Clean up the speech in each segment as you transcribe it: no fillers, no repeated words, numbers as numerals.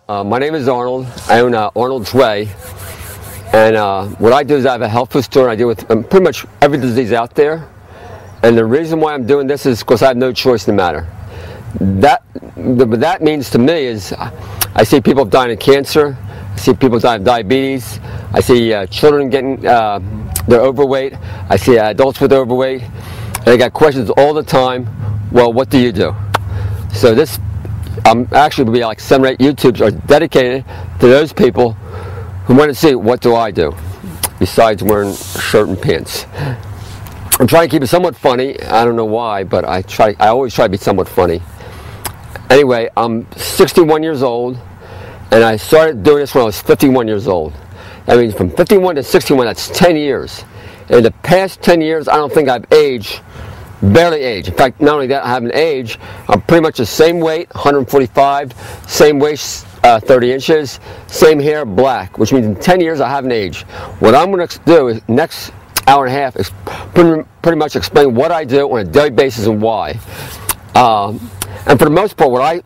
My name is Arnold. I own Arnold's Way, and what I do is I have a health food store, and I deal with pretty much every disease out there. And the reason why I'm doing this is because I have no choice in the matter. What that means to me is I see people dying of cancer, I see people dying of diabetes, I see children getting they're overweight, I see adults with overweight, and I got questions all the time. Well, what do you do? So this actually will be like 7 or 8 YouTubes are dedicated to those people who want to see what do I do besides wearing a shirt and pants. I'm trying to keep it somewhat funny. I don't know why, but I always try to be somewhat funny. Anyway, I'm 61 years old, and I started doing this when I was 51 years old. I mean, from 51 to 61, that's 10 years. In the past 10 years, I don't think I've aged. Barely age. In fact, not only that, I haven't aged. I'm pretty much the same weight, 145, same waist, 30 inches, same hair, black, which means in 10 years I haven't aged. What I'm going to do is next hour and a half is pretty much explain what I do on a daily basis and why. And for the most part, what I'm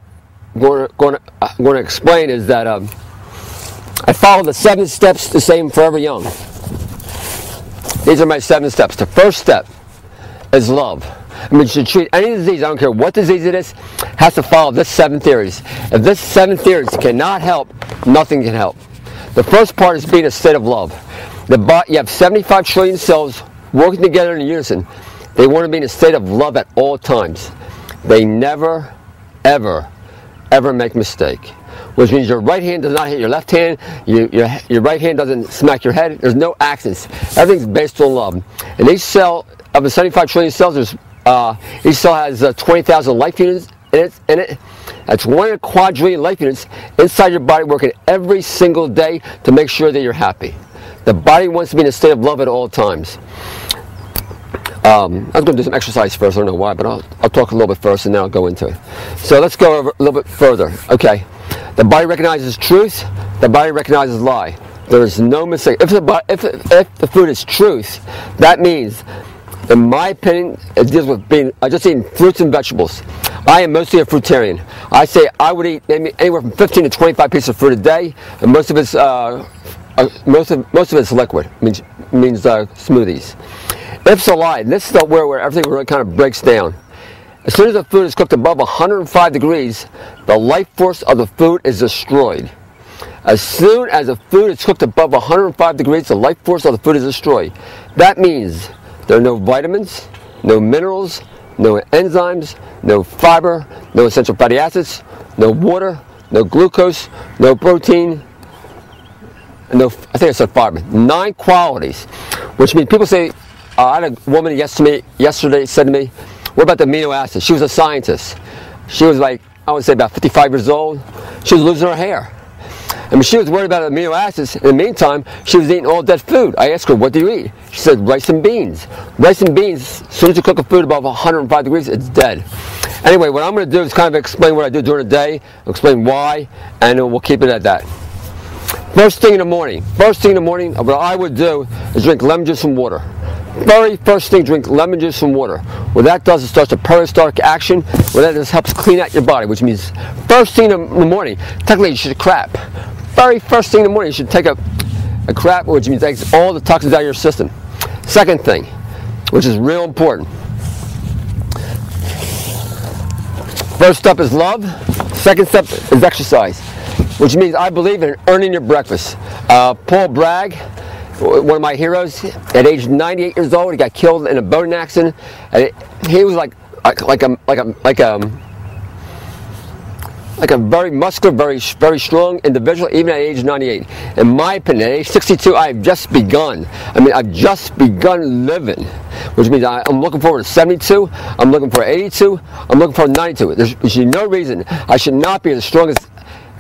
going to explain is that I follow the 7 steps the same forever young. These are my 7 steps. The first step is love. I mean, you should treat any disease, I don't care what disease it is, has to follow this 7 theories. If this 7 theories cannot help, nothing can help. The first part is being a state of love. You have 75 trillion cells working together in unison. They want to be in a state of love at all times. They never, ever, ever make a mistake. Which means your right hand does not hit your left hand, your right hand doesn't smack your head, there's no accidents. Everything's based on love. And each cell of the 75 trillion cells, each cell has 20,000 life units in it. That's 1 quadrillion life units inside your body working every single day to make sure that you're happy. The body wants to be in a state of love at all times. I was going to do some exercise first, I don't know why, but I'll talk a little bit first and then I'll go into it. So let's go over a little bit further. Okay, the body recognizes truth, the body recognizes lie. There is no mistake. If the food is truth, that means, in my opinion, it deals with just eating fruits and vegetables. I am mostly a fruitarian. I say I would eat maybe anywhere from 15 to 25 pieces of fruit a day, and most of it's liquid. Means smoothies. If it's a lie, this is where everything really kind of breaks down. As soon as the food is cooked above 105 degrees, the life force of the food is destroyed. As soon as the food is cooked above 105 degrees, the life force of the food is destroyed. That means there are no vitamins, no minerals, no enzymes, no fiber, no essential fatty acids, no water, no glucose, no protein, and no, I think I said fiber. 9 qualities, which means people say, I had a woman yesterday said to me, what about the amino acids? She was a scientist. She was like, I would say about 55 years old. She was losing her hair. I mean, she was worried about amino acids. In the meantime, she was eating all dead food. I asked her, what do you eat? She said, rice and beans. Rice and beans, as soon as you cook a food above 105 degrees, it's dead. Anyway, what I'm going to do is kind of explain what I do during the day, explain why, and we'll keep it at that. First thing in the morning, what I would do is drink lemon juice and water. Very first thing, drink lemon juice and water. What that does is starts a peristaltic action, where that just helps clean out your body, which means first thing in the morning, technically you should crap. Very first thing in the morning, you should take a crap, which means takes all the toxins out of your system. Second thing, which is real important. First step is love. Second step is exercise, which means I believe in earning your breakfast. Paul Bragg, one of my heroes, at age 98 years old, he got killed in a boating accident. And he was like a very muscular, very strong individual, even at age 98. In my opinion, at age 62, I've just begun. I mean, I've just begun living, which means I'm looking forward to 72, I'm looking for 82, I'm looking for 92. There's no reason I should not be as strong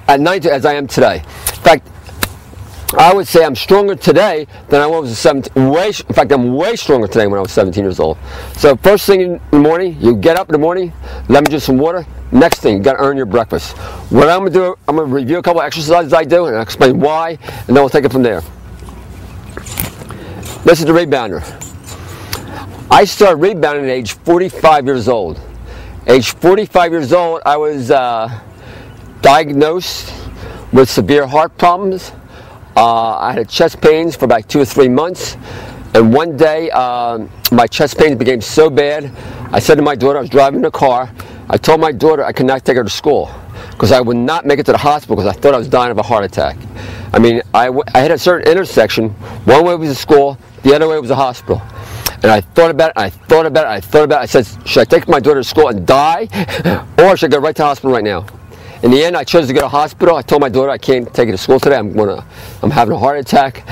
at 92 as I am today. In fact, I would say I'm stronger today than I was at 17. In fact, I'm way stronger today when I was 17 years old. So first thing in the morning, you get up in the morning, lemon juice and water. Next thing, you got to earn your breakfast. What I'm going to do, I'm going to review a couple of exercises I do and I'll explain why, and then we'll take it from there. This is the rebounder. I started rebounding at age 45 years old. Age 45 years old, I was diagnosed with severe heart problems. I had chest pains for about 2 or 3 months. And one day, my chest pains became so bad, I said to my daughter, I was driving in the car, I told my daughter I could not take her to school because I would not make it to the hospital because I thought I was dying of a heart attack. I mean, I hit a certain intersection. One way was a school, the other way was a hospital. And I thought about it, I thought about it, I thought about it. I said, should I take my daughter to school and die, or should I go right to the hospital right now? In the end, I chose to go to the hospital. I told my daughter I can't take her to school today. I'm having a heart attack.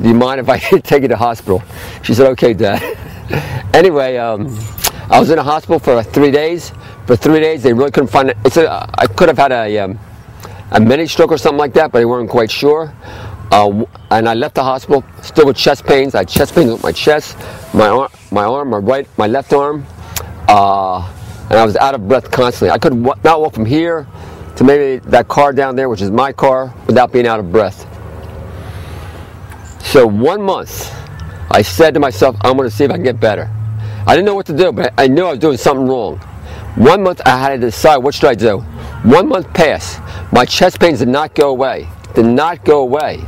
Do you mind if I take you to the hospital? She said, okay, Dad. Anyway, I was in the hospital for 3 days. For 3 days, they really couldn't find it. I could have had a mini stroke or something like that, but they weren't quite sure. And I left the hospital still with chest pains. I had chest pains with my chest, my arm, my left arm, and I was out of breath constantly. I could not walk from here to maybe that car down there, which is my car, without being out of breath. So 1 month, I said to myself, I'm going to see if I can get better. I didn't know what to do, but I knew I was doing something wrong. 1 month, I had to decide, what should I do? 1 month passed. My chest pains did not go away. Did not go away.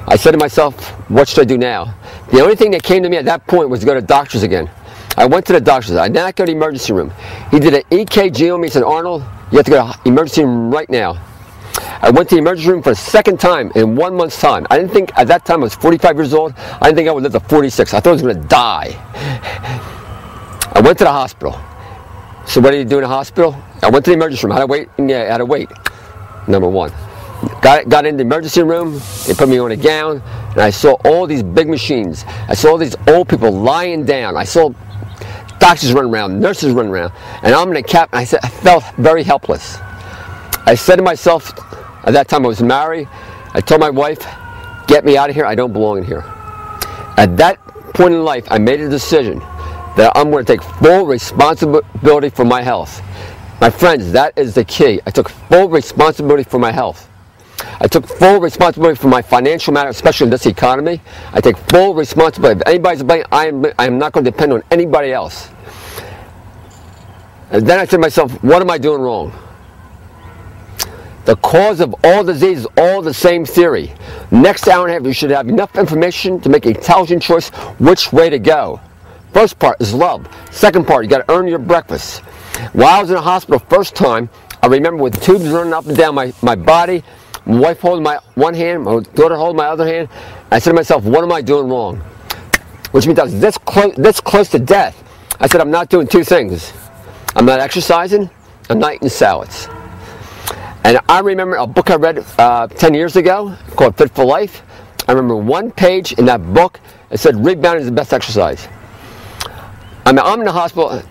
I said to myself, what should I do now? The only thing that came to me at that point was to go to doctors again. I went to the doctors. I did not go to the emergency room. He did an EKG on me. He said, Arnold, you have to go to the emergency room right now. I went to the emergency room for a second time in 1 month's time. I didn't think, at that time I was 45 years old, I didn't think I would live to 46. I thought I was going to die. I went to the hospital. So what do you do in the hospital? I went to the emergency room. I had to wait. Yeah, I had to wait. Number one. Got in the emergency room. They put me on a gown, and I saw all these big machines. I saw all these old people lying down. I saw doctors running around, nurses running around, and I'm in a cap. And I felt very helpless. I said to myself, at that time I was married, I told my wife, get me out of here, I don't belong in here. At that point in life, I made a decision that I'm going to take full responsibility for my health. My friends, that is the key. I took full responsibility for my health. I took full responsibility for my financial matter, especially in this economy. I take full responsibility. If anybody's to blame, I am not going to depend on anybody else. And then I said to myself, what am I doing wrong? The cause of all disease is all the same theory. Next hour and a half, you should have enough information to make an intelligent choice which way to go. First part is love. Second part, you got to earn your breakfast. While I was in the hospital first time, I remember with tubes running up and down my body, my wife holding my one hand, my daughter holding my other hand. I said to myself, what am I doing wrong? Which means I was this close to death. I said, I'm not doing two things. I'm not exercising, I'm not eating salads. And I remember a book I read 10 years ago called Fit for Life. I remember one page in that book, it said rebounding is the best exercise. I mean, I'm in the hospital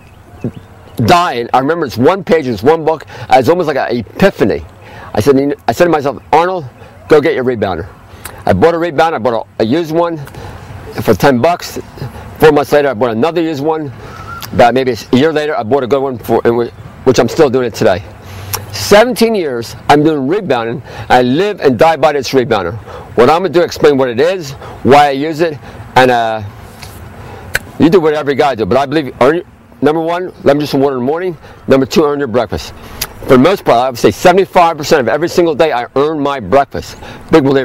dying. I remember it's one page, it's one book. It's almost like an epiphany. I said to myself, Arnold, go get your rebounder. I bought a rebounder. I bought a used one for $10. 4 months later, I bought another used one. About maybe a year later, I bought a good one, which I'm still doing it today. 17 years, I'm doing rebounding. I live and die by this rebounder. What I'm going to do, explain what it is, why I use it, and you do whatever you got to do. But I believe, number one, lemon juice and water in the morning. Number two, earn your breakfast. For the most part, I would say 75% of every single day, I earn my breakfast. Big believer.